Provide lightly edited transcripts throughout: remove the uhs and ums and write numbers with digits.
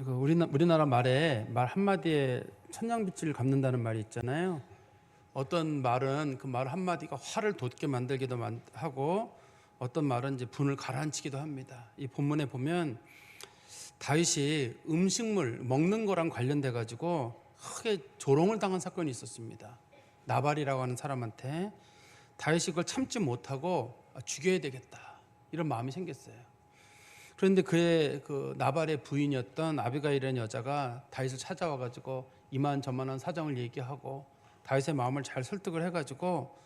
우리나라 말에 말 한마디에 천냥빚을 갚는다는 말이 있잖아요. 어떤 말은 그 말 한마디가 화를 돋게 만들기도 하고, 어떤 말은 이제 분을 가라앉히기도 합니다. 이 본문에 보면 다윗이 음식물 먹는 거랑 관련돼 가지고 크게 조롱을 당한 사건이 있었습니다. 나발이라고 하는 사람한테 다윗이 그걸 참지 못하고 죽여야 되겠다 이런 마음이 생겼어요. 그런데 그의 그 나발의 부인이었던 아비가일이라는 여자가 다윗을 찾아와 가지고 이만저만한 사정을 얘기하고 다윗의 마음을 잘 설득을 해가지고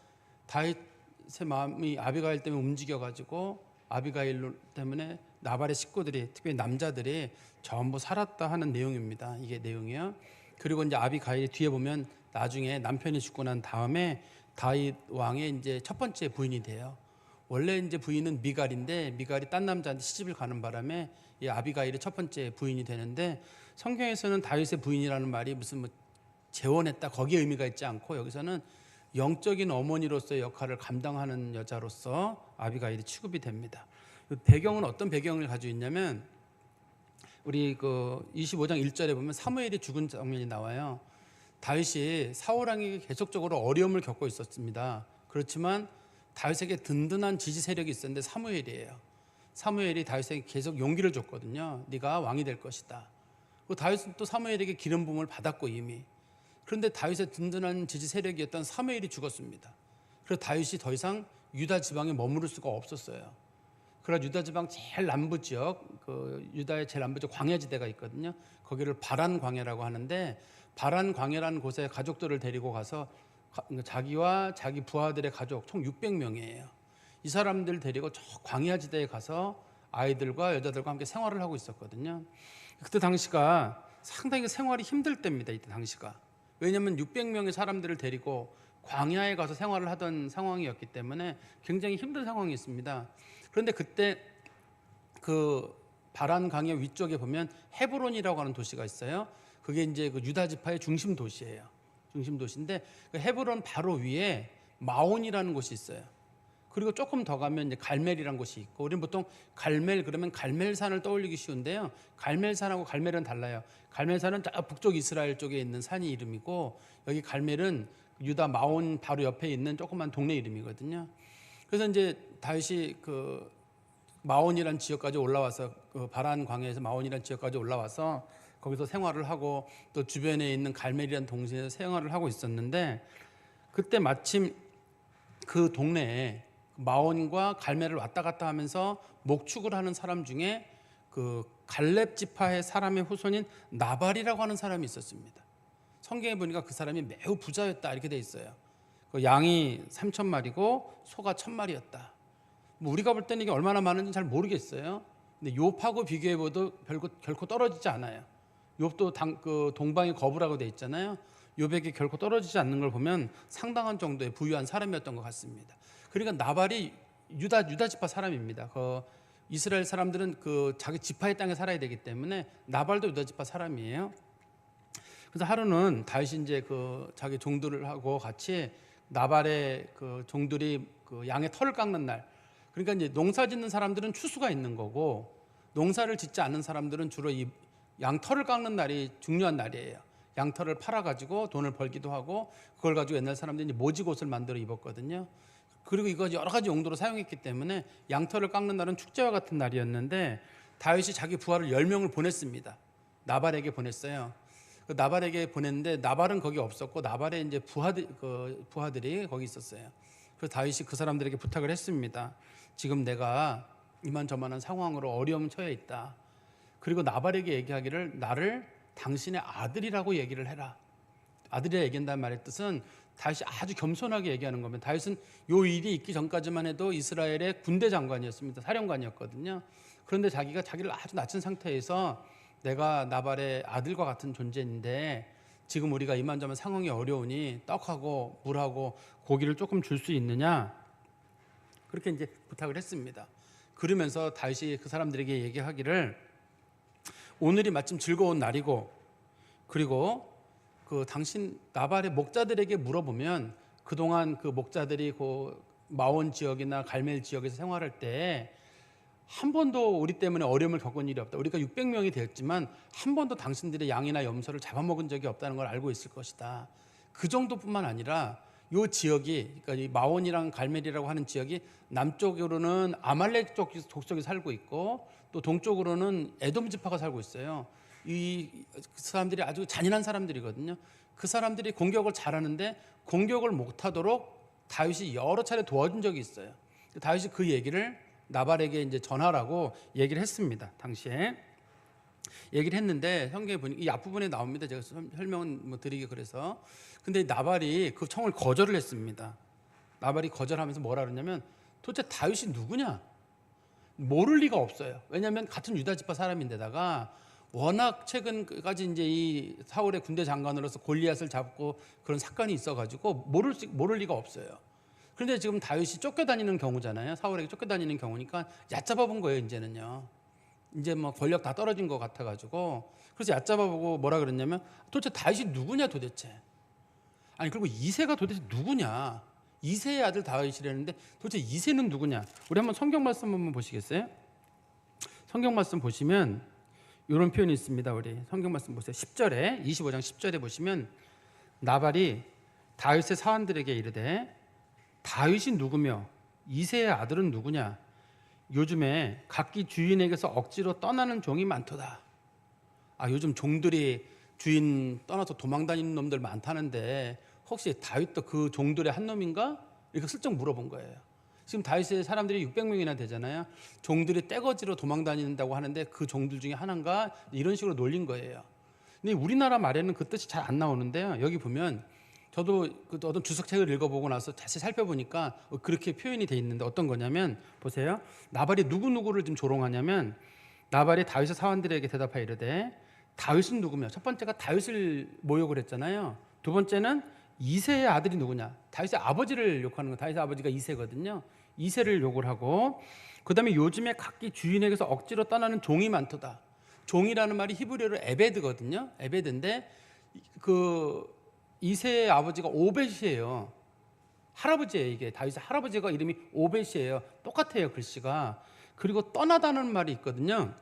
다윗의 마음이 아비가일 때문에 움직여가지고 아비가일 때문에 나발의 식구들이, 특히 남자들이 전부 살았다 하는 내용입니다. 이게 내용이요. 그리고 이제 아비가일이 뒤에 보면 나중에 남편이 죽고 난 다음에 다윗 왕의 이제 첫 번째 부인이 돼요. 원래 이제 부인은 미갈인데 미갈이 딴 남자한테 시집을 가는 바람에 이 아비가일이 첫 번째 부인이 되는데, 성경에서는 다윗의 부인이라는 말이 무슨 재혼했다 거기에 의미가 있지 않고 여기서는 영적인 어머니로서의 역할을 감당하는 여자로서 아비가일이 취급이 됩니다. 배경은 어떤 배경을 가지고 있냐면, 우리 그 25장 1절에 보면 사무엘이 죽은 장면이 나와요. 다윗이 사울 왕에게 계속적으로 어려움을 겪고 있었습니다. 그렇지만 다윗에게 든든한 지지 세력이 있었는데 사무엘이에요. 사무엘이 다윗에게 계속 용기를 줬거든요. 네가 왕이 될 것이다. 다윗은 또 사무엘에게 기름 부음을 받았고 이미. 그런데 다윗의 든든한 지지 세력이었던 사무엘이 죽었습니다. 그래서 다윗이 더 이상 유다 지방에 머무를 수가 없었어요. 그래서 유다 지방 제일 남부 지역, 그 유다의 제일 남부 지역 광야지대가 있거든요. 거기를 바란 광야라고 하는데, 바란 광야라는 곳에 가족들을 데리고 가서 자기와 자기 부하들의 가족 총 600명이에요. 이 사람들 데리고 저 광야지대에 가서 아이들과 여자들과 함께 생활을 하고 있었거든요. 그때 당시가 상당히 생활이 힘들 때입니다. 이때 당시가. 왜냐하면 600명의 사람들을 데리고 광야에 가서 생활을 하던 상황이었기 때문에 굉장히 힘든 상황이었습니다. 그런데 그때 그 바란 광야 위쪽에 보면 헤브론이라고 하는 도시가 있어요. 그게 이제 그 유다 지파의 중심 도시예요. 중심 도시인데 그 헤브론 바로 위에 마온이라는 곳이 있어요. 그리고 조금 더 가면 이제 갈멜이라는 곳이 있고, 우리는 보통 갈멜 그러면 갈멜산을 떠올리기 쉬운데요. 갈멜산하고 갈멜은 달라요. 갈멜산은 저 북쪽 이스라엘 쪽에 있는 산이 이름이고, 여기 갈멜은 유다 마온 바로 옆에 있는 조그만 동네 이름이거든요. 그래서 이제 다윗이 그 마온이라는 지역까지 올라와서, 그 바란 광야에서 마온이라는 지역까지 올라와서 거기서 생활을 하고, 또 주변에 있는 갈멜이라는 동네에서 생활을 하고 있었는데, 그때 마침 그 동네에 마온과 갈멜을 왔다 갔다 하면서 목축을 하는 사람 중에 그 갈렙 지파의 사람의 후손인 나발이라고 하는 사람이 있었습니다. 성경에 보니까 그 사람이 매우 부자였다 이렇게 돼 있어요. 그 양이 3,000마리고 소가 1,000마리였다. 우리가 볼 때는 이게 얼마나 많은지 잘 모르겠어요. 근데 욥하고 비교해봐도 결코 떨어지지 않아요. 욥도 그 동방의 거부라고 돼 있잖아요. 욥에게 결코 떨어지지 않는 걸 보면 상당한 정도의 부유한 사람이었던 것 같습니다. 그러니까 나발이 유다 지파 사람입니다. 그 이스라엘 사람들은 그 자기 지파의 땅에 살아야 되기 때문에 나발도 유다 지파 사람이에요. 그래서 하루는 다윗이 이제 그 자기 종들을 하고 같이 나발의 그 종들이 그 양의 털을 깎는 날, 그러니까 이제 농사 짓는 사람들은 추수가 있는 거고, 농사를 짓지 않는 사람들은 주로 이 양털을 깎는 날이 중요한 날이에요. 양털을 팔아가지고 돈을 벌기도 하고, 그걸 가지고 옛날 사람들이 모지옷을 만들어 입었거든요. 그리고 이거 여러 가지 용도로 사용했기 때문에 양털을 깎는 날은 축제와 같은 날이었는데, 다윗이 자기 부하를 10명을 보냈습니다. 나발에게 보냈어요. 그 나발에게 보냈는데 나발은 거기 없었고, 나발의 이제 부하들이 거기 있었어요. 그래서 다윗이 그 사람들에게 부탁을 했습니다. 지금 내가 이만저만한 상황으로 어려움 처해 있다. 그리고 나발에게 얘기하기를 나를 당신의 아들이라고 얘기를 해라. 아들이라 얘기한다는 말의 뜻은 다윗이 아주 겸손하게 얘기하는 겁니다. 다윗은 요 일이 있기 전까지만 해도 이스라엘의 군대 장관이었습니다. 사령관이었거든요. 그런데 자기가 자기를 아주 낮춘 상태에서 내가 나발의 아들과 같은 존재인데 지금 우리가 이만저만 상황이 어려우니 떡하고 물하고 고기를 조금 줄 수 있느냐, 그렇게 이제 부탁을 했습니다. 그러면서 다윗이 그 사람들에게 얘기하기를 오늘이 마침 즐거운 날이고, 그리고 그 당신 나발의 목자들에게 물어보면 그동안 그 목자들이 그 마온 지역이나 갈멜 지역에서 생활할 때 한 번도 우리 때문에 어려움을 겪은 일이 없다. 우리가 600명이 되었지만 한 번도 당신들의 양이나 염소를 잡아먹은 적이 없다는 걸 알고 있을 것이다. 그 정도뿐만 아니라 이 지역이, 그러니까 이 마온이랑 갈멜이라고 하는 지역이 남쪽으로는 아말렉 쪽 족속이 살고 있고 또 동쪽으로는 에돔 지파가 살고 있어요. 이 사람들이 아주 잔인한 사람들이거든요. 그 사람들이 공격을 잘하는데 공격을 못하도록 다윗이 여러 차례 도와준 적이 있어요. 다윗이 그 얘기를 나발에게 이제 전하라고 얘기를 했습니다. 당시에 얘기를 했는데 성경에 보니까 이 앞부분에 나옵니다. 제가 설명은 뭐 드리기 그래서. 근데 나발이 그 청을 거절을 했습니다. 나발이 거절하면서 뭐라 그러냐면 도대체 다윗이 누구냐? 모를 리가 없어요. 왜냐하면 같은 유다 지파 사람인데다가 워낙 최근까지 이제 이 사울의 군대 장관으로서 골리앗을 잡고 그런 사건이 있어가지고 모를 리가 없어요. 그런데 지금 다윗이 쫓겨다니는 경우잖아요. 사울에게 쫓겨다니는 경우니까 얕잡아본 거예요. 이제는요. 이제 뭐 권력 다 떨어진 것 같아가지고 그래서 얕잡아보고 뭐라 그랬냐면 도대체 다윗이 누구냐 도대체. 아니 그리고 이새가 도대체 누구냐. 이새의 아들 다윗이라는데 도대체 이새는 누구냐. 우리 한번 성경 말씀 한번 보시겠어요? 성경 말씀 보시면 이런 표현이 있습니다. 우리 성경 말씀 보세요. 10절에 25장 10절에 보시면 나발이 다윗의 사환들에게 이르되 다윗이 누구며 이새의 아들은 누구냐. 요즘에 각기 주인에게서 억지로 떠나는 종이 많도다. 요즘 종들이 주인 떠나서 도망다니는 놈들 많다는데 혹시 다윗도 그 종들의 한 놈인가? 이렇게 슬쩍 물어본 거예요. 지금 다윗의 사람들이 600명이나 되잖아요. 종들이 떼거지로 도망다닌다고 하는데 그 종들 중에 하나인가? 이런 식으로 놀린 거예요. 근데 우리나라 말에는 그 뜻이 잘 안 나오는데요. 여기 보면 저도 어떤 주석책을 읽어보고 나서 자세히 살펴보니까 그렇게 표현이 돼 있는데 어떤 거냐면 보세요. 나발이 누구누구를 지금 조롱하냐면 나발이 다윗의 사원들에게 대답하여 이르되 다윗은 누구며 첫 번째가 다윗을 모욕을 했잖아요. 두 번째는 이새의 아들이 누구냐. 다윗의 아버지를 욕하는 거. 다윗의 아버지가 이새거든요. 이새를 욕을 하고 그다음에 요즘에 각기 주인에게서 억지로 떠나는 종이 많도다. 종이라는 말이 히브리어로 에베드거든요. 에베드인데 그 이새의 아버지가 오벳이에요. 할아버지예요. 이게 다윗의 할아버지가 이름이 오벳이에요. 똑같아요. 글씨가. 그리고 떠나다는 말이 있거든요.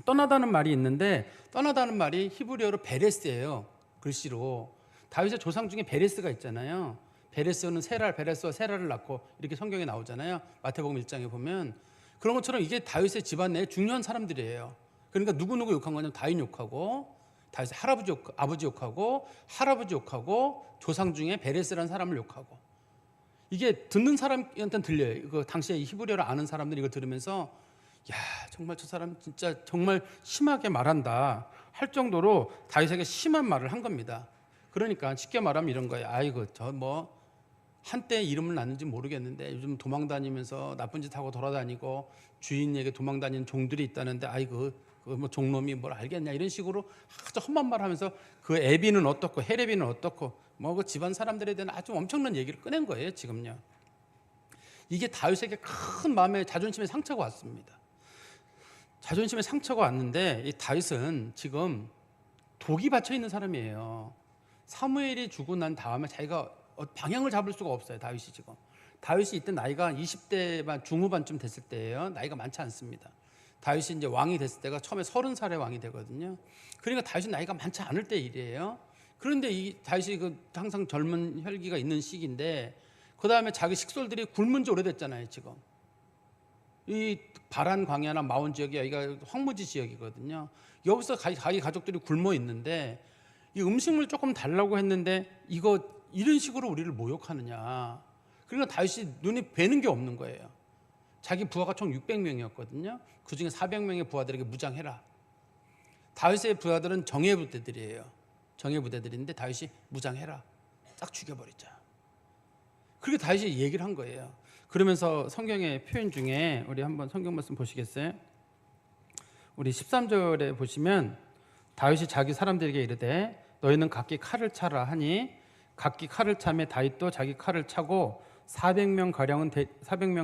떠나다는 말이 있는데 떠나다는 말이 히브리어로 베레스예요. 글씨로. 다윗의 조상 중에 베레스가 있잖아요. 베레스는 베레스와 세라를 낳고 이렇게 성경에 나오잖아요. 마태복음 1장에 보면 그런 것처럼 이게 다윗의 집안 내에 중요한 사람들이에요. 그러니까 누구누구 욕한 거냐면 다윗 욕하고 다윗의 아버지 욕하고 할아버지 욕하고 조상 중에 베레스라는 사람을 욕하고 이게 듣는 사람한테는 들려요. 그 당시에 히브리어를 아는 사람들이 이걸 들으면서 야 정말 저 사람 진짜 정말 심하게 말한다 할 정도로 다윗에게 심한 말을 한 겁니다. 그러니까 쉽게 말하면 이런 거예요. 아이고 저 뭐 한때 이름을 낳는지 모르겠는데 요즘 도망다니면서 나쁜 짓 하고 돌아다니고 주인에게 도망다니는 종들이 있다는데 아이고 그 뭐 종놈이 뭘 알겠냐 이런 식으로 아주 험한 말 하면서 그 에비는 어떻고 헤레비는 어떻고 뭐 그 집안 사람들에 대한 아주 엄청난 얘기를 꺼낸 거예요. 지금요. 이게 다윗에게 큰 마음의 자존심의 상처가 왔습니다. 자존심의 상처가 왔는데 이 다윗은 지금 독이 받쳐 있는 사람이에요. 사무엘이 죽고 난 다음에 자기가 방향을 잡을 수가 없어요. 다윗이 지금. 다윗이 이때 나이가 20대 중후반쯤 됐을 때예요. 나이가 많지 않습니다. 다윗이 이제 왕이 됐을 때가 처음에 30살에 왕이 되거든요. 그러니까 다윗이 나이가 많지 않을 때 일이에요. 그런데 이 다윗이 항상 젊은 혈기가 있는 시기인데 그 다음에 자기 식솔들이 굶은 지 오래됐잖아요. 지금 이 바란 광야나 마온 지역이 여기가 황무지 지역이거든요. 여기서 자기 가족들이 굶어 있는데 이 음식물 조금 달라고 했는데 이런 식으로 우리를 모욕하느냐. 그러니까 다윗이 눈이 뵈는 게 없는 거예요. 자기 부하가 총 600명이었거든요. 그중에 400명의 부하들에게 무장해라. 다윗의 부하들은 정예부대들이에요. 정예부대들인데 다윗이 무장해라. 딱 죽여버리자. 그렇게 다윗이 얘기를 한 거예요. 그러면서 성경의 표현 중에 우리 한번 성경 말씀 보시겠어요? 우리 13절에 보시면 다윗이 자기 사람들에게 이르되 너희는 각기 칼을 차라 하니 각기 칼을 차매 다윗도 자기 칼을 차고 400명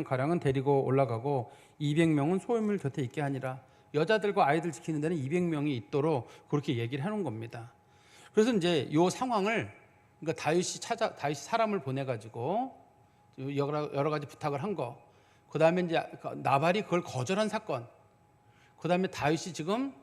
가량은 데리고 올라가고 200명은 소유물 곁에 있게 하니라. 여자들과 아이들 지키는 데는 200명이 있도록 그렇게 얘기를 해놓은 겁니다. 그래서 이제 이 상황을 다윗이 사람을 보내가지고 여러 가지 부탁을 한 거. 그다음에 이제 나발이 그걸 거절한 사건, 그다음에 다윗이 지금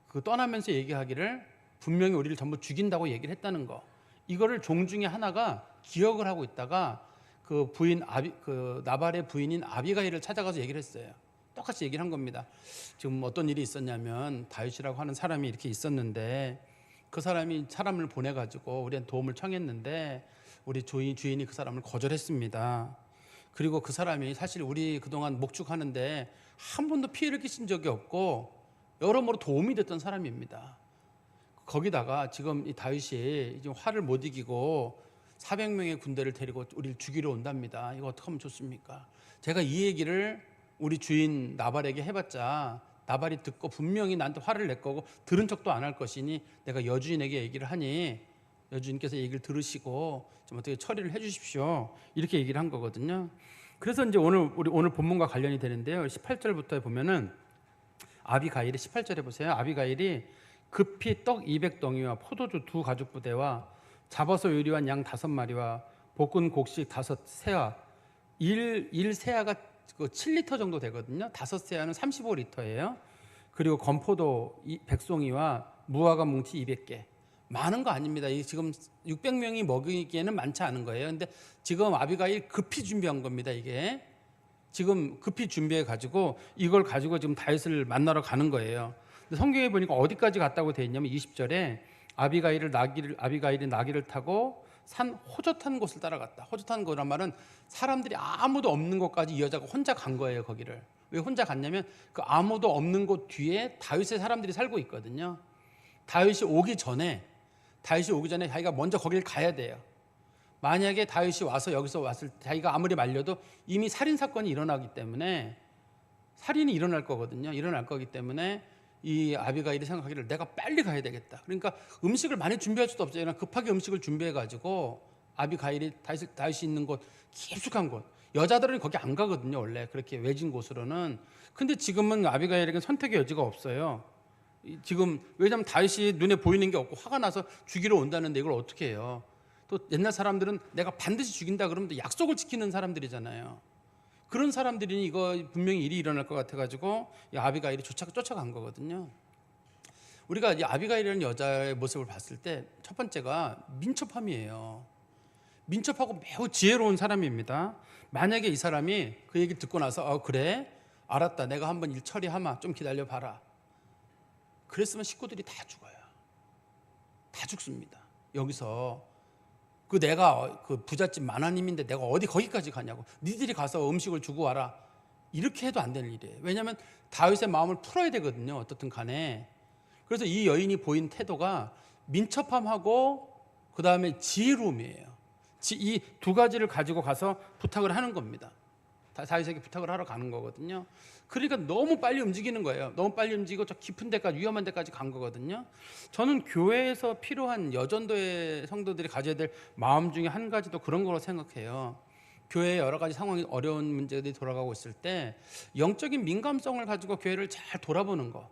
그 떠나면서 얘기하기를 분명히 우리를 전부 죽인다고 얘기를 했다는 거, 이거를 종 중에 하나가 기억을 하고 있다가 그 부인 그 나발의 부인인 아비가일을 찾아가서 얘기를 했어요. 똑같이 얘기를 한 겁니다. 지금 어떤 일이 있었냐면 다윗이라고 하는 사람이 이렇게 있었는데 그 사람이 사람을 보내가지고 우리한테 도움을 청했는데 우리 주인이 그 사람을 거절했습니다. 그리고 그 사람이 사실 우리 그동안 목축하는데 한 번도 피해를 끼친 적이 없고 여러모로 도움이 됐던 사람입니다. 거기다가 지금 이 다윗이 지금 화를 못 이기고 400명의 군대를 데리고 우리를 죽이러 온답니다. 이거 어떻게 하면 좋습니까? 제가 이 얘기를 우리 주인 나발에게 해봤자 나발이 듣고 분명히 나한테 화를 낼 거고 들은 척도 안 할 것이니 내가 여주인에게 얘기를 하니 여주인께서 얘기를 들으시고 좀 어떻게 처리를 해주십시오, 이렇게 얘기를 한 거거든요. 그래서 이제 오늘 본문과 관련이 되는데요. 18절부터 보면은 아비가일이 18절에 보세요. 아비가일이 급히 떡 200덩이와 포도주 2가죽부대와 잡아서 요리한 양 5마리와 볶은 곡식 5세아, 1세아가 7리터 정도 되거든요. 5세아는 35리터예요. 그리고 건포도 100송이와 무화과 뭉치 200개. 많은 거 아닙니다. 지금 600명이 먹이기에는 많지 않은 거예요. 근데 지금 아비가일 급히 준비한 겁니다. 이게 지금 급히 준비해 가지고 이걸 가지고 지금 다윗을 만나러 가는 거예요. 근데 성경에 보니까 어디까지 갔다고 돼 있냐면 20절에 아비가일이 나귀를 타고 산 호젓한 곳을 따라갔다. 호젓한 곳이란 말은 사람들이 아무도 없는 곳까지 이 여자가 혼자 간 거예요. 거기를 왜 혼자 갔냐면 그 아무도 없는 곳 뒤에 다윗의 사람들이 살고 있거든요. 다윗이 오기 전에 자기가 먼저 거기를 가야 돼요. 만약에 다윗이 와서 여기서 왔을 때 자기가 아무리 말려도 이미 살인 사건이 일어나기 때문에 살인이 일어날 거거든요. 일어날 거기 때문에 이 아비가일이 생각하기를 내가 빨리 가야 되겠다. 그러니까 음식을 많이 준비할 수도 없어요. 그냥 급하게 음식을 준비해 가지고 아비가일이 다윗이 있는 곳, 깊숙한 곳, 여자들은 거기 안 가거든요. 원래 그렇게 외진 곳으로는. 근데 지금은 아비가일에게 선택의 여지가 없어요. 지금 왜냐하면 다윗이 눈에 보이는 게 없고 화가 나서 죽이러 온다는데 이걸 어떻게 해요? 또 옛날 사람들은 내가 반드시 죽인다 그러면 또 약속을 지키는 사람들이잖아요. 그런 사람들이 이거 분명히 일이 일어날 것 같아가지고 이 아비가일이 쫓아간 거거든요. 우리가 이 아비가일이라는 여자의 모습을 봤을 때 첫 번째가 민첩함이에요. 민첩하고 매우 지혜로운 사람입니다. 만약에 이 사람이 그 얘기 듣고 나서 그래 알았다, 내가 한번 일 처리하마, 좀 기다려봐라, 그랬으면 식구들이 다 죽어요. 다 죽습니다. 여기서 내가 그 부잣집 만화님인데 내가 어디 거기까지 가냐고, 니들이 가서 음식을 주고 와라, 이렇게 해도 안 될 일이에요. 왜냐하면 다윗의 마음을 풀어야 되거든요. 어떻든 간에. 그래서 이 여인이 보인 태도가 민첩함하고 그 다음에 지혜로움이에요. 이 2가지를 가지고 가서 부탁을 하는 겁니다. 다윗에게 부탁을 하러 가는 거거든요. 그러니까 너무 빨리 움직이는 거예요. 너무 빨리 움직이고 저 깊은 데까지, 위험한 데까지 간 거거든요. 저는 교회에서 필요한 여전도의 성도들이 가져야 될 마음 중에 한 가지도 그런 거로 생각해요. 교회에 여러 가지 상황이 어려운 문제들이 돌아가고 있을 때 영적인 민감성을 가지고 교회를 잘 돌아보는 거.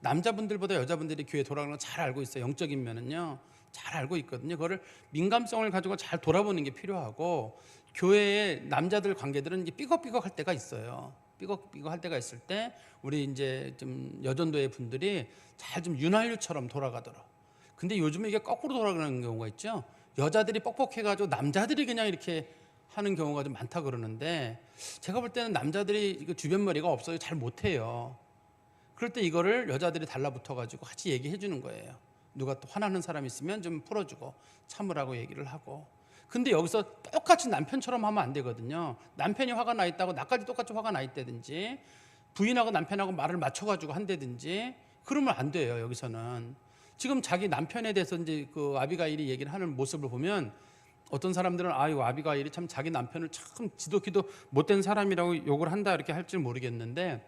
남자분들보다 여자분들이 교회 돌아가는 거 잘 알고 있어요. 영적인 면은요, 잘 알고 있거든요. 그거를 민감성을 가지고 잘 돌아보는 게 필요하고, 교회의 남자들 관계들은 이제 삐걱삐걱 할 때가 있어요. 삐걱삐걱 할 때가 있을 때 우리 이제 좀 여전도의 분들이 잘 좀 윤활유처럼 돌아가도록. 근데 요즘에 이게 거꾸로 돌아가는 경우가 있죠. 여자들이 뻑뻑해가지고 남자들이 그냥 이렇게 하는 경우가 좀 많다 그러는데, 제가 볼 때는 남자들이 이거 주변 머리가 없어요. 잘 못해요. 그럴 때 이거를 여자들이 달라붙어가지고 같이 얘기해 주는 거예요. 누가 또 화나는 사람 있으면 좀 풀어주고 참으라고 얘기를 하고. 근데 여기서 똑같이 남편처럼 하면 안 되거든요. 남편이 화가 나 있다고 나까지 똑같이 화가 나 있다든지, 부인하고 남편하고 말을 맞춰가지고 한다든지, 그러면 안 돼요. 여기서는 지금 자기 남편에 대해서 이제 그 아비가일이 얘기를 하는 모습을 보면 어떤 사람들은 아유, 아비가일이 참 자기 남편을 참 지독히도 못된 사람이라고 욕을 한다 이렇게 할지 모르겠는데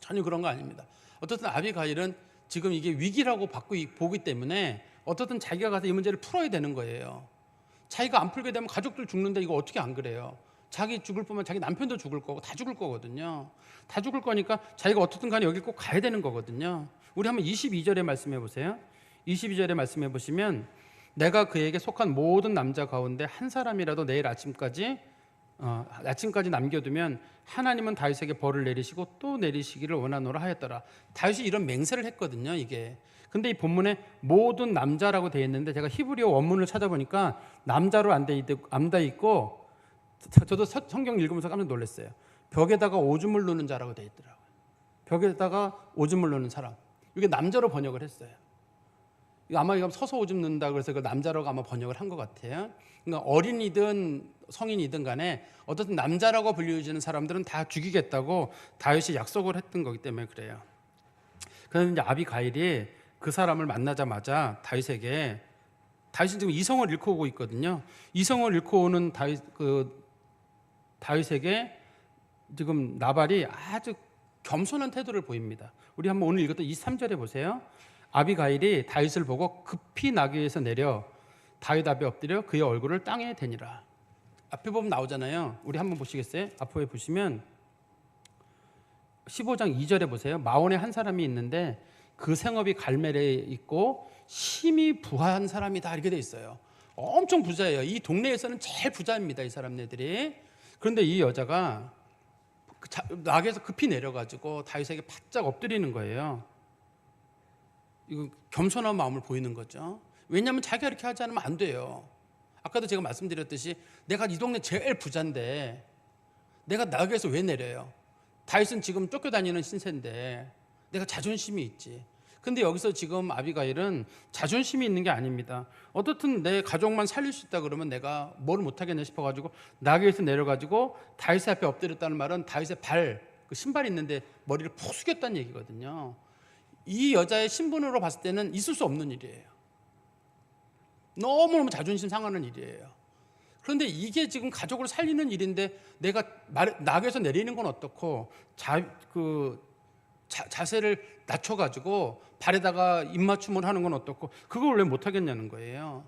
전혀 그런 거 아닙니다. 어떻든 아비가일은 지금 이게 위기라고 보기 때문에 어떻든 자기가 가서 이 문제를 풀어야 되는 거예요. 자기가 안 풀게 되면 가족들 죽는데 이거 어떻게 안 그래요? 자기 죽을 뿐만 자기 남편도 죽을 거고 다 죽을 거거든요. 다 죽을 거니까 자기가 어떻든 간에 여기 꼭 가야 되는 거거든요. 우리 한번 22절에 말씀해 보세요. 22절에 말씀해 보시면 내가 그에게 속한 모든 남자 가운데 한 사람이라도 내일 아침까지 아침까지 남겨두면 하나님은 다윗에게 벌을 내리시고 또 내리시기를 원하노라 하였더라. 다윗이 이런 맹세를 했거든요. 이게. 근데 이 본문에 모든 남자라고 되어 있는데 제가 히브리어 원문을 찾아보니까 남자로 안 돼 있고 저도 성경 읽으면서 깜짝 놀랐어요. 벽에다가 오줌을 누는 자라고 되어 있더라고요. 벽에다가 오줌을 누는 사람. 이게 남자로 번역을 했어요. 아마 이거 서서 오줌 누는다 그래서 그 남자라고 아마 번역을 한 것 같아요. 그러니까 어린이든 성인이든 간에 어떻든 남자라고 불려지는 사람들은 다 죽이겠다고 다윗이 약속을 했던 거기 때문에 그래요. 그런데 이제 아비가일이 그 사람을 만나자마자 다윗은 지금 이성을 잃고 오고 있거든요. 이성을 잃고 오는 다윗에게 지금 나발이 아주 겸손한 태도를 보입니다. 우리 한번 오늘 읽었던 23절에 보세요. 아비가일이 다윗을 보고 급히 나귀에서 내려 다윗 앞에 엎드려 그의 얼굴을 땅에 대니라. 앞에 보면 나오잖아요. 우리 한번 보시겠어요? 앞에 보시면 15장 2절에 보세요. 마온에 한 사람이 있는데 그 생업이 갈멜에 있고 심히 부한 사람이다 이렇게 돼 있어요. 엄청 부자예요. 이 동네에서는 제일 부자입니다. 이 사람네들이. 그런데 이 여자가 나귀에서 급히 내려가지고 다윗에게 바짝 엎드리는 거예요. 이거 겸손한 마음을 보이는 거죠. 왜냐하면 자기가 이렇게 하지 않으면 안 돼요. 아까도 제가 말씀드렸듯이 내가 이 동네 제일 부자인데 내가 나귀에서 왜 내려요? 다윗은 지금 쫓겨다니는 신세인데 내가 자존심이 있지. 근데 여기서 지금 아비가일은 자존심이 있는 게 아닙니다. 어떻든 내 가족만 살릴 수 있다 그러면 내가 뭘 못하겠냐 싶어가지고 나귀에서 내려가지고 다윗 앞에 엎드렸다는 말은 다윗의 그 신발이 있는데 머리를 푹 숙였다는 얘기거든요. 이 여자의 신분으로 봤을 때는 있을 수 없는 일이에요. 너무너무 자존심 상하는 일이에요. 그런데 이게 지금 가족을 살리는 일인데 내가 나귀에서 내리는 건 어떻고 자세를 낮춰가지고 발에다가 입맞춤을 하는 건 어떻고 그걸 왜 못하겠냐는 거예요.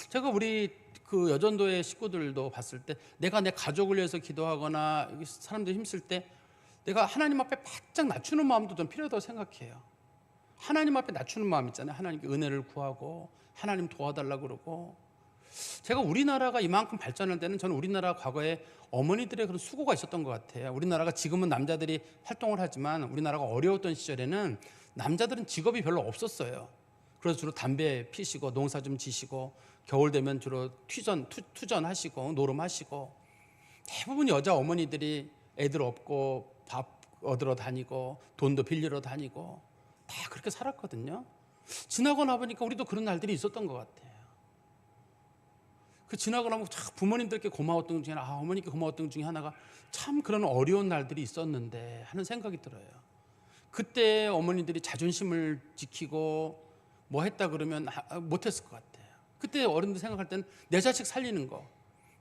제가 우리 그 여전도의 식구들도 봤을 때 내가 내 가족을 위해서 기도하거나 사람들 힘쓸 때 내가 하나님 앞에 바짝 낮추는 마음도 좀 필요하다고 생각해요. 하나님 앞에 낮추는 마음 있잖아요. 하나님께 은혜를 구하고 하나님 도와달라고 그러고. 제가 우리나라가 이만큼 발전할 때는 저는 우리나라 과거에 어머니들의 그런 수고가 있었던 것 같아요. 우리나라가 지금은 남자들이 활동을 하지만 우리나라가 어려웠던 시절에는 남자들은 직업이 별로 없었어요. 그래서 주로 담배 피시고 농사 좀 지시고 겨울 되면 주로 투전하시고 노름하시고 대부분 여자 어머니들이 애들 없고 밥 얻으러 다니고 돈도 빌리러 다니고 다 그렇게 살았거든요. 지나고 나보니까 우리도 그런 날들이 있었던 것 같아요. 지나고 나면 부모님들께 고마웠던 것 중에 어머니께 고마웠던 것 중에 하나가 참 그런 어려운 날들이 있었는데 하는 생각이 들어요. 그때 어머니들이 자존심을 지키고 뭐 했다 그러면 못했을 것 같아요. 그때 어른들 생각할 때는 내 자식 살리는 거,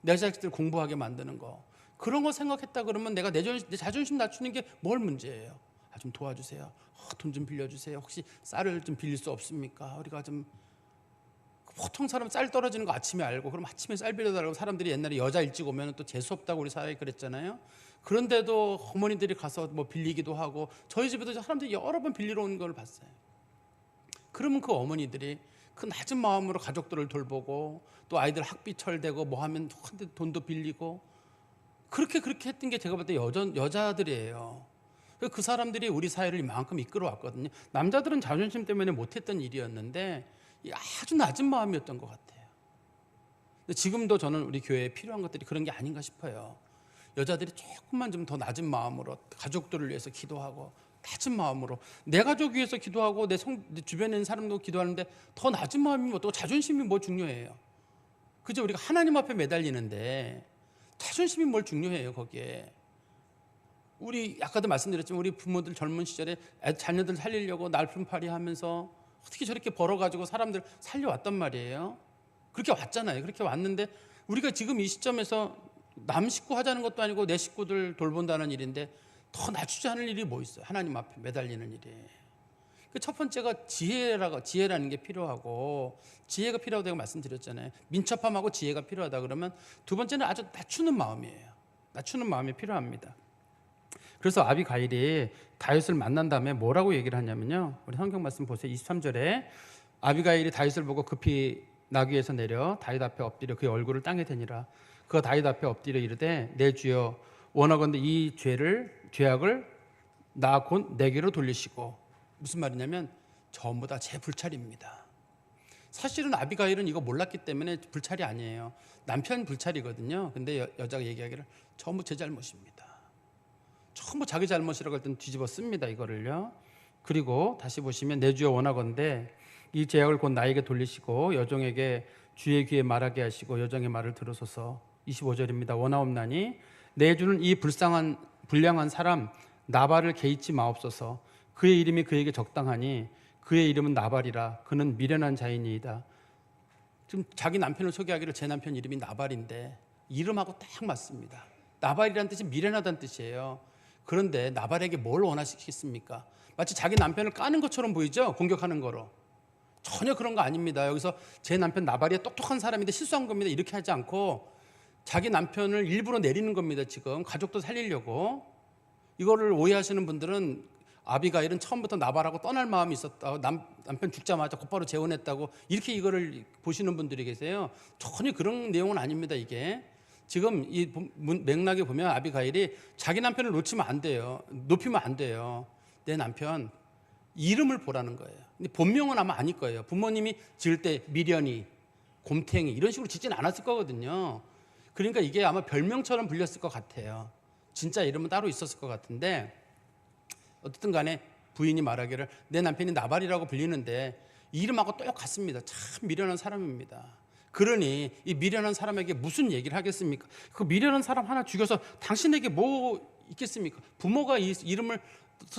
내 자식들 공부하게 만드는 거 그런 거 생각했다 그러면 내가 내 자존심 낮추는 게 뭘 문제예요? 좀 도와주세요. 돈 좀 빌려주세요. 혹시 쌀을 좀 빌릴 수 없습니까? 우리가 좀 보통 사람 쌀 떨어지는 거 아침에 알고 그럼 아침에 쌀 빌려달라고 사람들이 옛날에 여자 일찍 오면 또 재수 없다고 우리 사회에 그랬잖아요. 그런데도 어머니들이 가서 뭐 빌리기도 하고 저희 집에도 사람들이 여러 번 빌리러 온 걸 봤어요. 그러면 그 어머니들이 그 낮은 마음으로 가족들을 돌보고 또 아이들 학비 철대고 뭐 하면 돈도 빌리고 그렇게 했던 게 제가 볼 때 여자들이에요. 그 사람들이 우리 사회를 이만큼 이끌어왔거든요. 남자들은 자존심 때문에 못했던 일이었는데 아주 낮은 마음이었던 것 같아요. 근데 지금도 저는 우리 교회에 필요한 것들이 그런 게 아닌가 싶어요. 여자들이 조금만 좀 더 낮은 마음으로 가족들을 위해서 기도하고 낮은 마음으로 내 가족 위해서 기도하고 내 주변에 있는 사람도 기도하는데 더 낮은 마음이면 어떻고 자존심이 뭐 중요해요. 그저 우리가 하나님 앞에 매달리는데 자존심이 뭘 중요해요 거기에. 우리 아까도 말씀드렸지만 우리 부모들 젊은 시절에 자녀들 살리려고 날품팔이 하면서 어떻게 저렇게 벌어가지고 사람들 살려왔단 말이에요. 그렇게 왔잖아요. 그렇게 왔는데 우리가 지금 이 시점에서 남 식구 하자는 것도 아니고 내 식구들 돌본다는 일인데 더 낮추지 않을 일이 뭐 있어요. 하나님 앞에 매달리는 일이. 그 첫 번째가 지혜라는 게 필요하고 지혜가 필요하다고 말씀드렸잖아요. 민첩함하고 지혜가 필요하다 그러면 두 번째는 아주 낮추는 마음이에요. 낮추는 마음이 필요합니다. 그래서 아비가일이 다윗을 만난 다음에 뭐라고 얘기를 하냐면요. 우리 성경 말씀 보세요. 23절에 아비가일이 다윗을 보고 급히 나귀에서 내려 다윗 앞에 엎드려 그의 얼굴을 땅에 대니라. 그가 다윗 앞에 엎드려 이르되 내 주여 원하건대 이 죄악을 나 곧 내게로 돌리시고. 무슨 말이냐면 전부 다 제 불찰입니다. 사실은 아비가일은 이거 몰랐기 때문에 불찰이 아니에요. 남편 불찰이거든요. 근데 여자가 얘기하기를 전부 제 잘못입니다. 전부 자기 잘못이라고 할 때는 뒤집어 씁니다, 이거를요. 그리고 다시 보시면 내 주여 원하건대 이 죄악을 곧 나에게 돌리시고 여종에게 주의 귀에 말하게 하시고 여종의 말을 들으소서. 25절입니다. 원하옵나니 내 주는 이 불량한 사람 나발을 개의치 마옵소서. 그의 이름이 그에게 적당하니 그의 이름은 나발이라. 그는 미련한 자이니이다. 지금 자기 남편을 소개하기를 제 남편 이름이 나발인데 이름하고 딱 맞습니다. 나발이라는 뜻이 미련하다는 뜻이에요. 그런데 나발에게 뭘 원하시겠습니까? 마치 자기 남편을 까는 것처럼 보이죠? 공격하는 거로. 전혀 그런 거 아닙니다. 여기서 제 남편 나발이 똑똑한 사람인데 실수한 겁니다. 이렇게 하지 않고 자기 남편을 일부러 내리는 겁니다. 지금 가족도 살리려고. 이거를 오해하시는 분들은 아비가일은 처음부터 나발하고 떠날 마음이 있었다고, 남편 죽자마자 곧바로 재혼했다고 이렇게 이거를 보시는 분들이 계세요. 전혀 그런 내용은 아닙니다. 이게 지금 이 맥락에 보면 아비가일이 자기 남편을 놓치면 안 돼요. 높이면 안 돼요. 내 남편 이름을 보라는 거예요. 근데 본명은 아마 아닐 거예요. 부모님이 지을 때 미련이, 곰탱이 이런 식으로 짓진 않았을 거거든요. 그러니까 이게 아마 별명처럼 불렸을 것 같아요. 진짜 이름은 따로 있었을 것 같은데 어쨌든 간에 부인이 말하기를 내 남편이 나발이라고 불리는데 이름하고 똑같습니다. 참 미련한 사람입니다. 그러니 이 미련한 사람에게 무슨 얘기를 하겠습니까? 그 미련한 사람 하나 죽여서 당신에게 뭐 있겠습니까? 부모가 이 이름을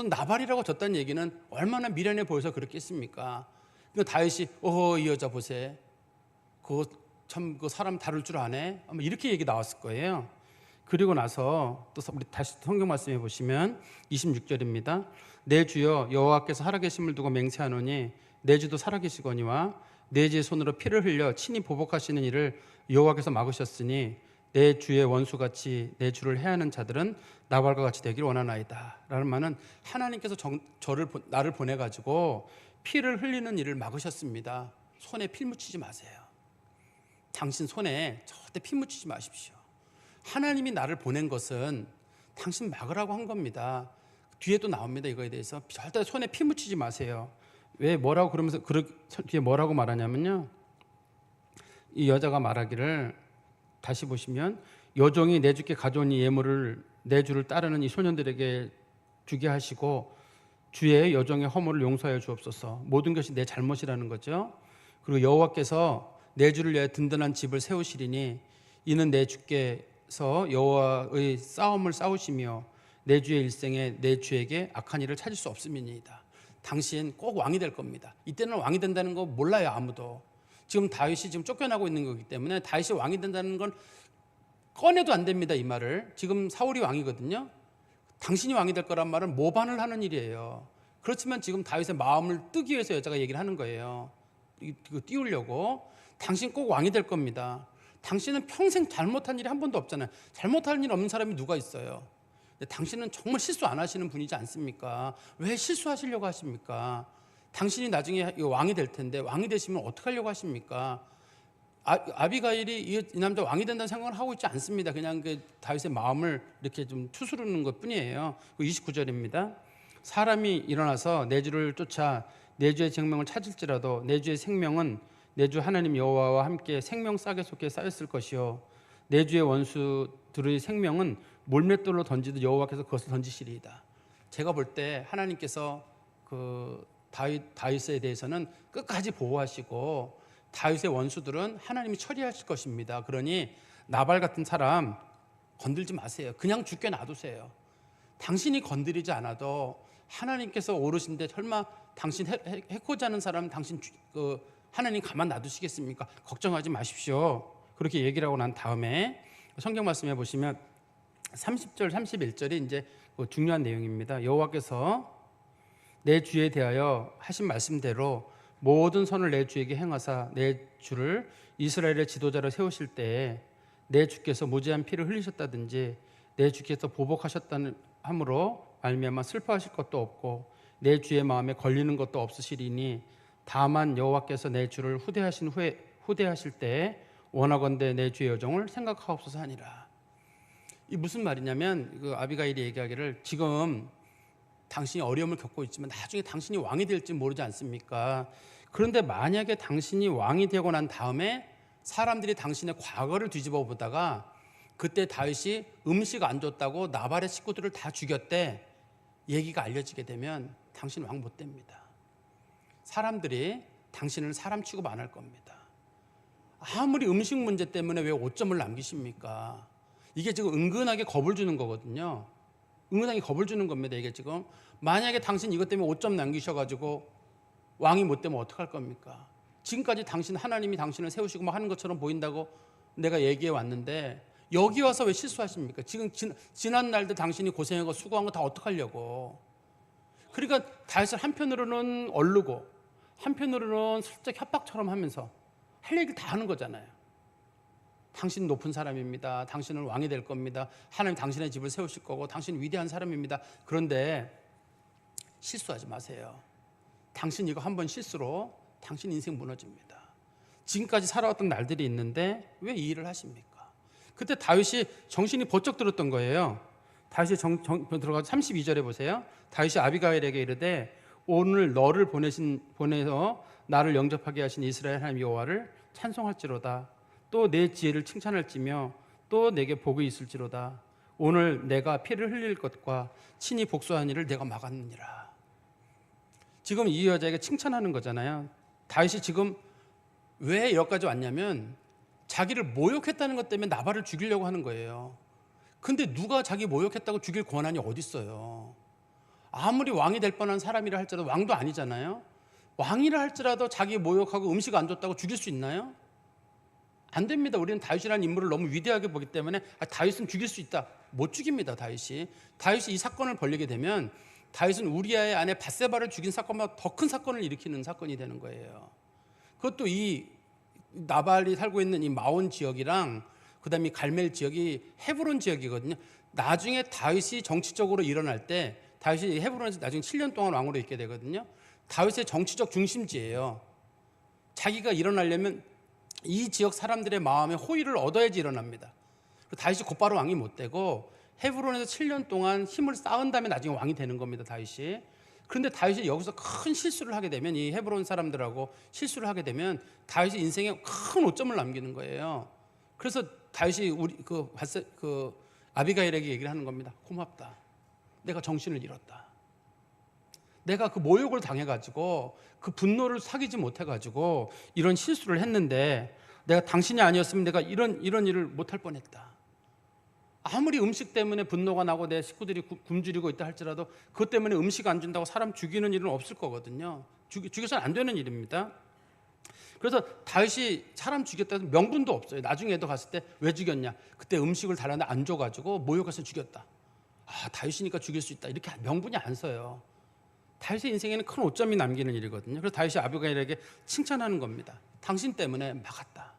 나발이라고 졌다는 얘기는 얼마나 미련해 보여서 그렇겠습니까? 그러니까 다윗이 이 여자 보세. 그거 참 그 사람 다룰 줄 아네. 아마 이렇게 얘기 나왔을 거예요. 그리고 나서 또 우리 다시 성경 말씀해 보시면 26절입니다. 내 주여 여호와께서 살아계심을 두고 맹세하노니 내 주도 살아계시거니와 내 주의 손으로 피를 흘려 친히 보복하시는 일을 여호와께서 막으셨으니 내 주의 원수같이 내 주를 해하는 자들은 나발과 같이 되기를 원하나이다. 라는 말은 하나님께서 나를 보내가지고 피를 흘리는 일을 막으셨습니다. 손에 피 묻히지 마세요. 당신 손에 절대 피 묻히지 마십시오. 하나님이 나를 보낸 것은 당신 막으라고 한 겁니다. 뒤에 또 나옵니다. 이거에 대해서 절대 손에 피 묻히지 마세요. 왜 뭐라고 그러면서 뒤에 뭐라고 말하냐면요. 이 여자가 말하기를 다시 보시면 여종이 내 주께 가져온 이 예물을 내 주를 따르는 이 소년들에게 주게 하시고 주의 여종의 허물을 용서하여 주옵소서. 모든 것이 내 잘못이라는 거죠. 그리고 여호와께서 내 주를 위해 든든한 집을 세우시리니 이는 내 주께서 여호와의 싸움을 싸우시며 내 주의 일생에 내 주에게 악한 일을 찾을 수 없음이니이다. 당신 꼭 왕이 될 겁니다. 이때는 왕이 된다는 거 몰라요, 아무도. 지금 다윗이 지금 쫓겨나고 있는 거기 때문에 다윗이 왕이 된다는 건 꺼내도 안 됩니다. 이 말을. 지금 사울이 왕이거든요. 당신이 왕이 될 거란 말은 모반을 하는 일이에요. 그렇지만 지금 다윗의 마음을 뜨기 위해서 여자가 얘기를 하는 거예요. 이거 띄우려고. 당신 꼭 왕이 될 겁니다. 당신은 평생 잘못한 일이 한 번도 없잖아요. 잘못한 일 없는 사람이 누가 있어요? 근데 당신은 정말 실수 안 하시는 분이지 않습니까? 왜 실수하시려고 하십니까? 당신이 나중에 왕이 될 텐데 왕이 되시면 어떻게 하려고 하십니까? 아비가일이 이 남자 왕이 된다는 생각을 하고 있지 않습니다. 그냥 그 다윗의 마음을 이렇게 좀 추스르는 것 뿐이에요. 29절입니다. 사람이 일어나서 내 주를 쫓아 내 주의 생명을 찾을지라도 내 주의 생명은 내 주 하나님 여호와와 함께 생명 싸개 속에 쌓였을 것이요 내 주의 원수들의 생명은 몰맷돌로 던지듯 여호와께서 그것을 던지시리이다. 제가 볼 때 하나님께서 그 다윗에 대해서는 끝까지 보호하시고 다윗의 원수들은 하나님이 처리하실 것입니다. 그러니 나발 같은 사람 건들지 마세요. 그냥 죽게 놔두세요. 당신이 건드리지 않아도 하나님께서 오르신데 설마 당신 해코지 하는 사람 당신 하나님 가만 놔두시겠습니까? 걱정하지 마십시오. 그렇게 얘기를 하고 난 다음에 성경 말씀해 보시면 30절 31절이 이제 중요한 내용입니다. 여호와께서 내 주에 대하여 하신 말씀대로 모든 선을 내 주에게 행하사 내 주를 이스라엘의 지도자로 세우실 때에 내 주께서 무죄한 피를 흘리셨다든지 내 주께서 보복하셨다는 함으로 말미암아 슬퍼하실 것도 없고 내 주의 마음에 걸리는 것도 없으시리니 다만 여호와께서 내 주를 후대하실 때에 원하건대 내 주의 여종을 생각하옵소서 하니라. 이 무슨 말이냐면 그 아비가일이 얘기하기를 지금 당신이 어려움을 겪고 있지만 나중에 당신이 왕이 될지 모르지 않습니까? 그런데 만약에 당신이 왕이 되고 난 다음에 사람들이 당신의 과거를 뒤집어 보다가 그때 다윗이 음식 안 줬다고 나발의 식구들을 다 죽였대 얘기가 알려지게 되면 당신 왕 못 됩니다. 사람들이 당신을 사람 취급 안 할 겁니다. 아무리 음식 문제 때문에 왜 5점을 남기십니까? 이게 지금 은근하게 겁을 주는 거거든요. 은근하게 겁을 주는 겁니다. 이게 지금 만약에 당신 이것 때문에 5점 남기셔가지고 왕이 못 되면 어떡할 겁니까? 지금까지 당신 하나님이 당신을 세우시고 막 하는 것처럼 보인다고 내가 얘기해 왔는데 여기 와서 왜 실수하십니까? 지금 지난 날도 당신이 고생하고 수고한 거 다 어떡하려고? 그러니까 다윗을 한편으로는 얼르고 한편으로는 살짝 협박처럼 하면서 할 얘기를 다 하는 거잖아요. 당신 높은 사람입니다. 당신은 왕이 될 겁니다. 하나님 당신의 집을 세우실 거고 당신 위대한 사람입니다. 그런데 실수하지 마세요. 당신 이거 한 번 실수로 당신 인생 무너집니다. 지금까지 살아왔던 날들이 있는데 왜 이 일을 하십니까? 그때 다윗이 정신이 번쩍 들었던 거예요. 다윗이 들어가서 32절에 보세요. 다윗이 아비가일에게 이르되 오늘 너를 보내서 나를 영접하게 하신 이스라엘 하나님 여호와를 찬송할지로다. 또 내 지혜를 칭찬할지며 또 내게 복이 있을지로다. 오늘 내가 피를 흘릴 것과 친히 복수한 일을 내가 막았느니라. 지금 이 여자에게 칭찬하는 거잖아요. 다윗이 지금 왜 여기까지 왔냐면 자기를 모욕했다는 것 때문에 나발을 죽이려고 하는 거예요. 근데 누가 자기 모욕했다고 죽일 권한이 어디 있어요? 아무리 왕이 될 뻔한 사람이라 할지라도 왕도 아니잖아요. 왕이라 할지라도 자기 모욕하고 음식 안 줬다고 죽일 수 있나요? 안 됩니다. 우리는 다윗이라는 인물을 너무 위대하게 보기 때문에 다윗은 죽일 수 있다. 못 죽입니다. 다윗이 이 사건을 벌리게 되면 다윗은 우리아의 아내 밧세바를 죽인 사건보다 더 큰 사건을 일으키는 사건이 되는 거예요. 그것도 이 나발이 살고 있는 이 마온 지역이랑 그다음에 갈멜 지역이 헤브론 지역이거든요. 나중에 다윗이 정치적으로 일어날 때 다윗이 헤브론에서 나중에 7년 동안 왕으로 있게 되거든요. 다윗의 정치적 중심지예요. 자기가 일어나려면 이 지역 사람들의 마음에 호의를 얻어야지 일어납니다. 다윗이 곧바로 왕이 못 되고 헤브론에서 7년 동안 힘을 쌓은 다음에 나중에 왕이 되는 겁니다. 다윗이. 그런데 다윗이 여기서 큰 실수를 하게 되면 이 헤브론 사람들하고 실수를 하게 되면 다윗이 인생에 큰 오점을 남기는 거예요. 그래서 다윗이 우리 아비가일에게 얘기를 하는 겁니다. 고맙다. 내가 정신을 잃었다. 내가 그 모욕을 당해가지고 그 분노를 사귀지 못해가지고 이런 실수를 했는데 내가 당신이 아니었으면 내가 이런 일을 못할 뻔했다. 아무리 음식 때문에 분노가 나고 내 식구들이 굶주리고 있다 할지라도 그것 때문에 음식 안 준다고 사람 죽이는 일은 없을 거거든요. 죽여서는 안 되는 일입니다. 그래서 다윗이 사람 죽였다는 명분도 없어요. 나중에 애도 갔을 때 왜 죽였냐? 그때 음식을 달라는데 안 줘가지고 모욕해서 죽였다. 다윗이니까 죽일 수 있다. 이렇게 명분이 안 서요. 다윗의 인생에는 큰 오점이 남기는 일이거든요. 그래서 다윗이 아비가일에게 칭찬하는 겁니다. 당신 때문에 막았다.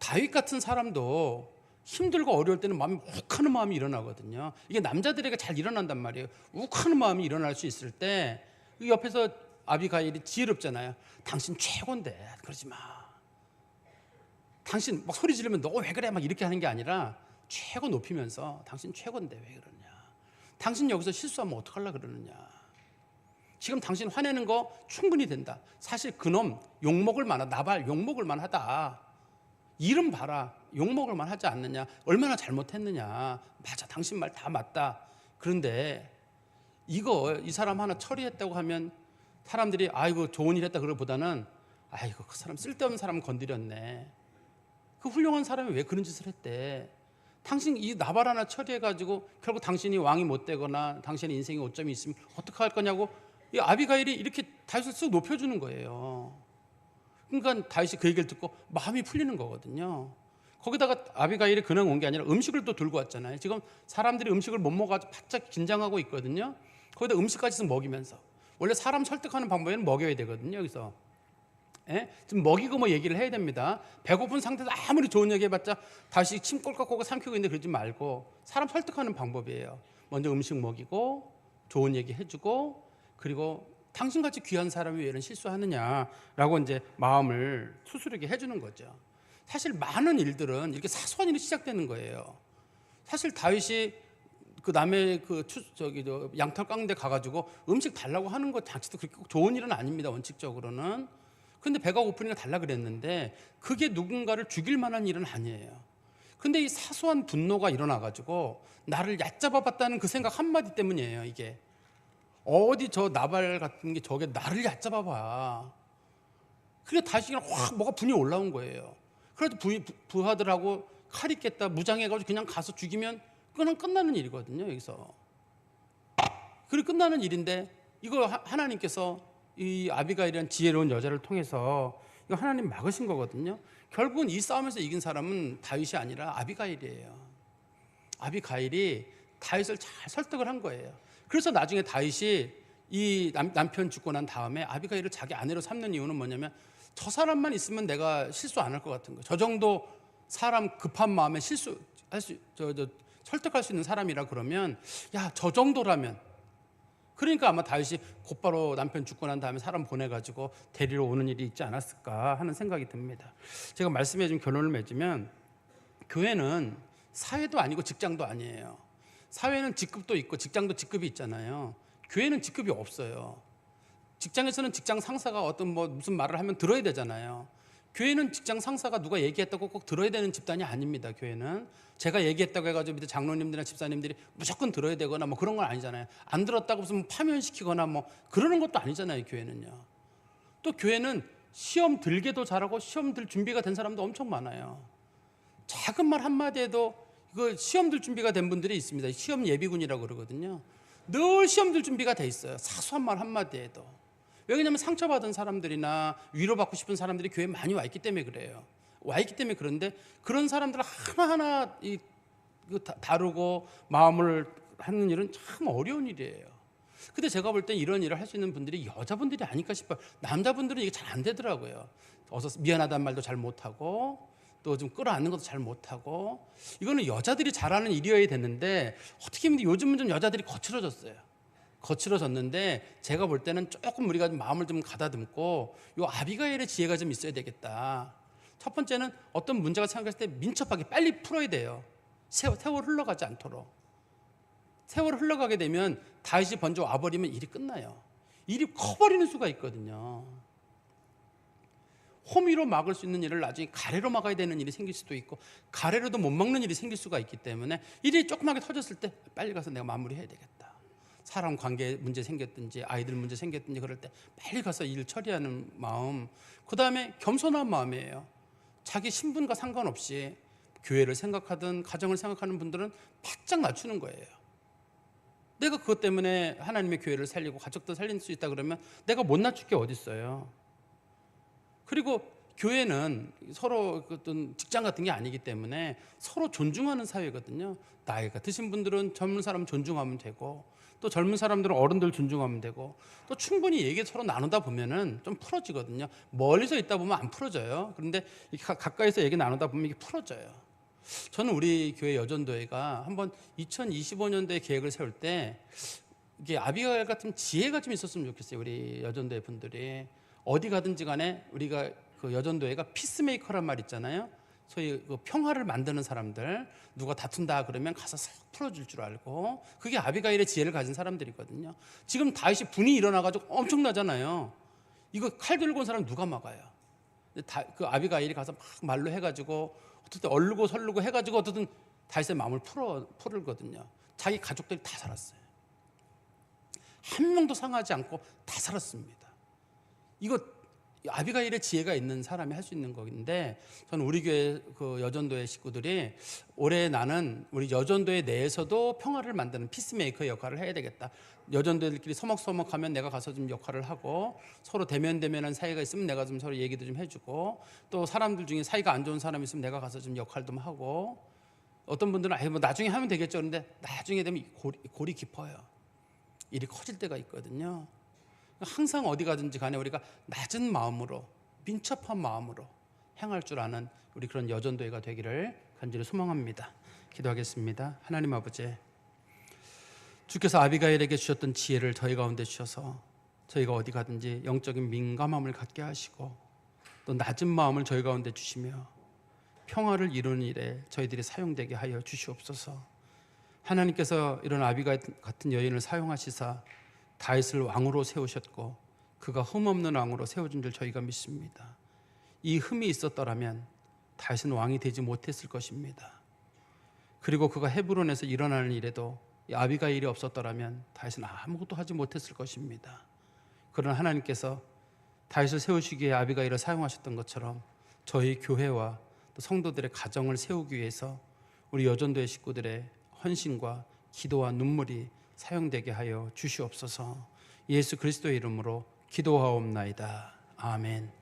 다윗 같은 사람도 힘들고 어려울 때는 마음이 욱하는 마음이 일어나거든요. 이게 남자들에게 잘 일어난단 말이에요. 욱하는 마음이 일어날 수 있을 때 옆에서 아비가일이 지혜롭잖아요. 당신 최고인데 그러지 마. 당신 막 소리 지르면 너 왜 그래 막 이렇게 하는 게 아니라 최고 높이면서 당신 최고인데 왜 그러냐. 당신 여기서 실수하면 어떡하려고 그러느냐. 지금 당신 화내는 거 충분히 된다. 사실 그놈 욕먹을 만하다. 나발 욕먹을 만하다. 이름 봐라. 욕먹을 만하지 않느냐. 얼마나 잘못했느냐. 맞아. 당신 말 다 맞다. 그런데 이 사람 하나 처리했다고 하면 사람들이 아이고 좋은 일 했다 그러보다는 아이고 그 사람 쓸데없는 사람 건드렸네. 그 훌륭한 사람이 왜 그런 짓을 했대. 당신 이 나발 하나 처리해가지고 결국 당신이 왕이 못 되거나 당신의 인생에 오점이 있으면 어떡할 거냐고 이 아비가일이 이렇게 다윗을 쓱 높여주는 거예요. 그러니까 다윗이 그 얘기를 듣고 마음이 풀리는 거거든요. 거기다가 아비가일이 그냥 온 게 아니라 음식을 또 들고 왔잖아요. 지금 사람들이 음식을 못 먹어가지고 바짝 긴장하고 있거든요. 거기다 음식까지 먹이면서 원래 사람 설득하는 방법에는 먹여야 되거든요. 여기서 지금 먹이고 뭐 얘기를 해야 됩니다. 배고픈 상태에서 아무리 좋은 얘기 해봤자 다시 침 꼴깍꼴깍 삼키고 있는데 그러지 말고 사람 설득하는 방법이에요. 먼저 음식 먹이고 좋은 얘기 해주고 그리고 당신같이 귀한 사람이 왜 이런 실수하느냐라고 이제 마음을 수스르게 해주는 거죠. 사실 많은 일들은 이렇게 사소한 일이 시작되는 거예요. 사실 다윗이 그 남의 양털 깎는 데 가가지고 음식 달라고 하는 것 자체도 그렇게 꼭 좋은 일은 아닙니다, 원칙적으로는. 근데 배가 고프니까 달라 그랬는데 그게 누군가를 죽일 만한 일은 아니에요. 근데 이 사소한 분노가 일어나가지고 나를 얕잡아봤다는 그 생각 한마디 때문이에요. 이게 어디 저 나발 같은 게 저게 나를 얕잡아봐. 그게 다시 그냥 확 뭐가 분이 올라온 거예요. 그래도 부하들하고 칼 있겠다 무장해가지고 그냥 가서 죽이면 그건 끝나는 일이거든요. 여기서 그리고 끝나는 일인데 이거 하나님께서 이 아비가일이라는 지혜로운 여자를 통해서 이거 하나님 막으신 거거든요. 결국은 이 싸움에서 이긴 사람은 다윗이 아니라 아비가일이에요. 아비가일이 다윗을 잘 설득을 한 거예요. 그래서 나중에 다윗이 이 남편 죽고 난 다음에 아비가일을 자기 아내로 삼는 이유는 뭐냐면 저 사람만 있으면 내가 실수 안 할 것 같은 거예요. 저 정도 사람 급한 마음에 설득할 수 있는 사람이라 그러면 야, 저 정도라면. 그러니까 아마 다윗이 곧바로 남편 죽고 난 다음에 사람 보내가지고 데리러 오는 일이 있지 않았을까 하는 생각이 듭니다. 제가 말씀해 준 결론을 맺으면 교회는 사회도 아니고 직장도 아니에요. 사회는 직급도 있고 직장도 직급이 있잖아요. 교회는 직급이 없어요. 직장에서는 직장 상사가 어떤 무슨 말을 하면 들어야 되잖아요. 교회는 직장 상사가 누가 얘기했다고 꼭 들어야 되는 집단이 아닙니다. 교회는 제가 얘기했다고 해가지고 밑에 장로님들이나 집사님들이 무조건 들어야 되거나 그런 건 아니잖아요. 안 들었다고 무슨 파면시키거나 그러는 것도 아니잖아요. 교회는요. 또 교회는 시험 들게도 잘하고 시험 들 준비가 된 사람도 엄청 많아요. 작은 말 한마디에도 이거 시험 들 준비가 된 분들이 있습니다. 시험 예비군이라고 그러거든요. 늘 시험 들 준비가 돼 있어요. 사소한 말 한마디에도. 왜냐하면 상처받은 사람들이나 위로받고 싶은 사람들이 교회에 많이 와 있기 때문에 그래요. 와 있기 때문에 그런데 그런 사람들을 하나하나 다루고 마음을 하는 일은 참 어려운 일이에요. 근데 제가 볼 때 이런 일을 할 수 있는 분들이 여자분들이 아닐까 싶어요. 남자분들은 이게 잘 안 되더라고요. 어서 미안하다는 말도 잘 못하고 또 좀 끌어안는 것도 잘 못하고 이거는 여자들이 잘하는 일이어야 되는데 어떻게 보면 요즘은 좀 여자들이 거칠어졌는데 제가 볼 때는 조금 우리가 마음을 좀 가다듬고 요 아비가일의 지혜가 좀 있어야 되겠다. 첫 번째는 어떤 문제가 생겼을 때 민첩하게 빨리 풀어야 돼요. 세월 흘러가지 않도록. 세월 흘러가게 되면 다윗이 먼저 와버리면 일이 끝나요. 일이 커버리는 수가 있거든요. 호미로 막을 수 있는 일을 나중에 가래로 막아야 되는 일이 생길 수도 있고 가래로도 못 막는 일이 생길 수가 있기 때문에 일이 조그맣게 터졌을 때 빨리 가서 내가 마무리해야 되겠다. 사람 관계 문제 생겼든지 아이들 문제 생겼든지 그럴 때 빨리 가서 일 처리하는 마음. 그 다음에 겸손한 마음이에요. 자기 신분과 상관없이 교회를 생각하든 가정을 생각하는 분들은 바짝 낮추는 거예요. 내가 그것 때문에 하나님의 교회를 살리고 가족도 살릴 수 있다 그러면 내가 못 낮출 게 어디 있어요. 그리고 교회는 서로 어떤 직장 같은 게 아니기 때문에 서로 존중하는 사회거든요. 나이가 드신 분들은 젊은 사람 존중하면 되고 또 젊은 사람들은 어른들 존중하면 되고 또 충분히 얘기 서로 나누다 보면은 좀 풀어지거든요. 멀리서 있다 보면 안 풀어져요. 그런데 가까이서 얘기 나누다 보면 이게 풀어져요. 저는 우리 교회 여전도회가 한번 2025년도에 계획을 세울 때 이게 아비가일 같은 지혜가 좀 있었으면 좋겠어요. 우리 여전도회 분들이 어디 가든지 간에 우리가 그 여전도회가 피스메이커란 말 있잖아요. 소위 그 평화를 만드는 사람들, 누가 다툰다 그러면 가서 싹 풀어줄 줄 알고, 그게 아비가일의 지혜를 가진 사람들이거든요. 지금 다윗이 분이 일어나가지고 엄청나잖아요. 이거 칼 들고 온 사람 누가 막아요? 그 아비가일이 가서 막 말로 해가지고 어떻게 얼르고 설르고 해가지고 어떻든 다윗의 마음을 풀거든요. 자기 가족들이 다 살았어요. 한 명도 상하지 않고 다 살았습니다. 이거 아비가일의 지혜가 있는 사람이 할 수 있는 건데, 저는 우리 교회 그 여전도의 식구들이 올해 나는 우리 여전도회 내에서도 평화를 만드는 피스메이커의 역할을 해야 되겠다. 여전도들끼리 서먹서먹하면 내가 가서 좀 역할을 하고, 서로 대면대면한 사이가 있으면 내가 좀 서로 얘기도 좀 해주고, 또 사람들 중에 사이가 안 좋은 사람이 있으면 내가 가서 좀 역할도 좀 하고, 어떤 분들은 뭐 나중에 하면 되겠죠. 그런데 나중에 되면 골이 깊어요. 일이 커질 때가 있거든요. 항상 어디 가든지 간에 우리가 낮은 마음으로, 민첩한 마음으로 행할 줄 아는 우리 그런 여전도회가 되기를 간절히 소망합니다. 기도하겠습니다. 하나님 아버지, 주께서 아비가일에게 주셨던 지혜를 저희 가운데 주셔서 저희가 어디 가든지 영적인 민감함을 갖게 하시고 또 낮은 마음을 저희 가운데 주시며 평화를 이루는 일에 저희들이 사용되게 하여 주시옵소서. 하나님께서 이런 아비가 같은 여인을 사용하시사 다윗을 왕으로 세우셨고 그가 흠없는 왕으로 세워진 줄 저희가 믿습니다. 이 흠이 있었더라면 다윗은 왕이 되지 못했을 것입니다. 그리고 그가 헤브론에서 일어나는 일에도 이 아비가일이 없었더라면 다윗은 아무것도 하지 못했을 것입니다. 그러나 하나님께서 다윗을 세우시기에 아비가일을 사용하셨던 것처럼 저희 교회와 또 성도들의 가정을 세우기 위해서 우리 여전도의 식구들의 헌신과 기도와 눈물이 사용되게 하여 주시옵소서. 예수 그리스도의 이름으로 기도하옵나이다. 아멘.